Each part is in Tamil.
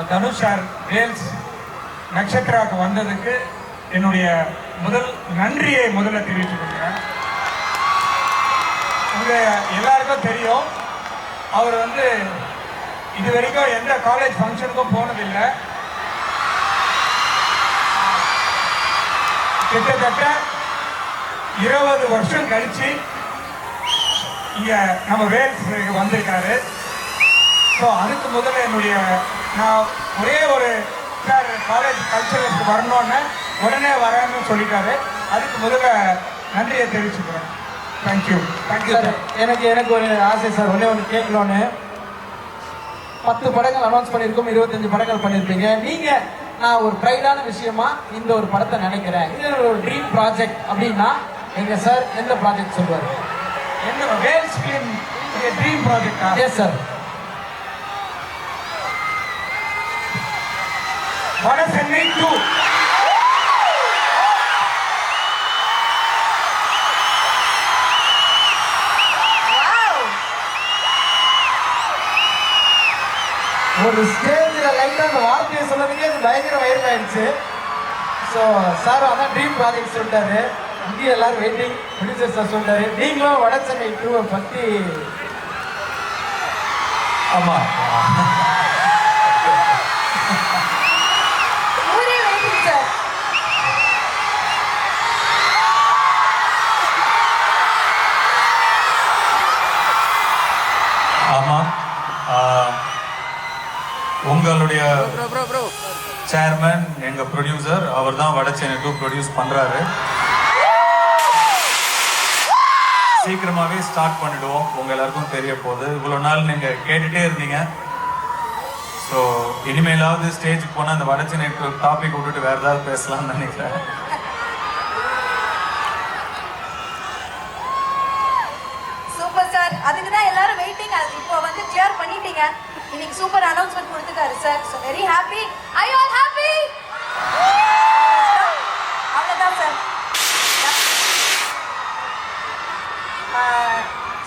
தனுஷ் சார் வேல்ஸ் நட்சத்திராவுக்கு வந்ததுக்கு என்னுடைய நன்றியை முதல்ல தெரிவித்துக் கொள்கிறேன். உங்க எல்லாருக்கும் தெரியும், அவர் இது வரைக்கும் எந்த காலேஜ் ஃபங்க்ஷனுக்கும் போனதில்லை. கிட்டத்தட்ட 20 வருஷம் கழிச்சு இங்க நம்ம வேல்ஸ் வந்திருக்காரு. ஸோ அதுக்கு முதல்ல நான் ஒரே ஒரு சார் காலேஜ் கல்ச்சரலுக்கு வரணும்னு உடனே வரேன்னு சொல்லிட்டாரு. அதுக்கு முதல்ல நன்றியை தெரிவிச்சுக்கிறேன். Thank you sir. எனக்கு ஒரு ஆசை சார், ஒன்று கேட்கணும்னு. 10 படங்கள் அனௌன்ஸ் பண்ணியிருக்கோம், 25 படங்கள் பண்ணியிருப்பீங்க. நீங்கள் நான் ஒரு ப்ரைடான விஷயமா இந்த ஒரு படத்தை நினைக்கிறேன், இது ஒரு ட்ரீம் ப்ராஜெக்ட் அப்படின்னா எங்க சார் எந்த ப்ராஜெக்ட் சொல்லுவார்? என்ன வேல்ஸ் ஃபிலிம் ட்ரீம் ப்ராஜெக்டா? Yes sir. வட சென்னை 2. ஒரு ஸ்டேஜில் லைட்டாக அந்த வார்த்தையை சொன்னதுக்கே அது பயங்கர வைரல் ஆயிடுச்சு. ஸோ சார் அதான் ட்ரீம் ப்ராஜெக்ட் சொல்லிட்டாரு. இங்கேயும் எல்லாரும் வெயிட்டிங். ப்ரொடியூசர் சார் சொல்லிட்டாரு, நீங்களும் வட சென்னை 2 பற்றி. ஆமாம், ஆமாம். உங்களுடைய சேர்மன் எங்க ப்ரொடியூசர், அவர் தான் வட சென்னை 2 ப்ரொடியூஸ் பண்றாரு. சீக்கிரமாவே ஸ்டார்ட் பண்ணிடுவோம். உங்க எல்லாருக்கும் தெரிய போகுது. இவ்வளவு நாள் நீங்க கேட்டுட்டே இருந்தீங்க. ஸோ இனிமேலாவது ஸ்டேஜுக்கு போனால் அந்த வட சென்னை டாபிக் விட்டுட்டு வேற ஏதாவது பேசலாம்னு நினைக்கிறேன். Super sir. அதுக்கு தான் எல்லாரும் வெயிட்டிங். இப்போ கிளியர் பண்ணிட்டீங்க. இன்னைக்கு சூப்பர் அனௌன்ஸ்மெண்ட் கொடுத்துட்டாரு sir. So very happy. I all happy. அவ்வளோதான் சார்.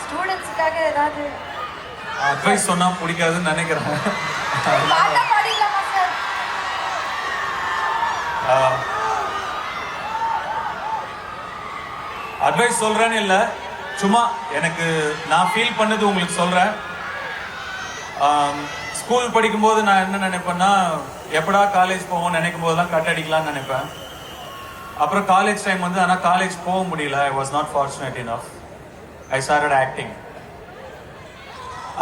ஸ்டூடெண்ட்ஸுக்காக ஏதாவது அட்வைஸ் சொன்னா பிடிக்காதுன்னு நினைக்கிறேன். பாட்டா பாடிக்கலாமா சார்? அட்வைஸ் சொல்றேன்னு இல்லை, சும்மா எனக்கு நான் ஃபீல் பண்ணது உங்களுக்கு சொல்றேன். ஸ்கூல் படிக்கும்போது நான் என்ன நினைப்பேன்னா, எப்படா காலேஜ் போவோம்னு நினைக்கும் போதெல்லாம் கட் அடிக்கலாம்னு நினைப்பேன். அப்புறம் காலேஜ் டைம் ஆனால் காலேஜ் போக முடியல. I was not fortunate enough. I started acting.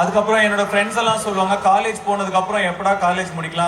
அதுக்கப்புறம் என்னோட ஃப்ரெண்ட்ஸ் எல்லாம் சொல்லுவாங்க, காலேஜ் போனதுக்கப்புறம் எப்படா காலேஜ் முடிக்கலாம்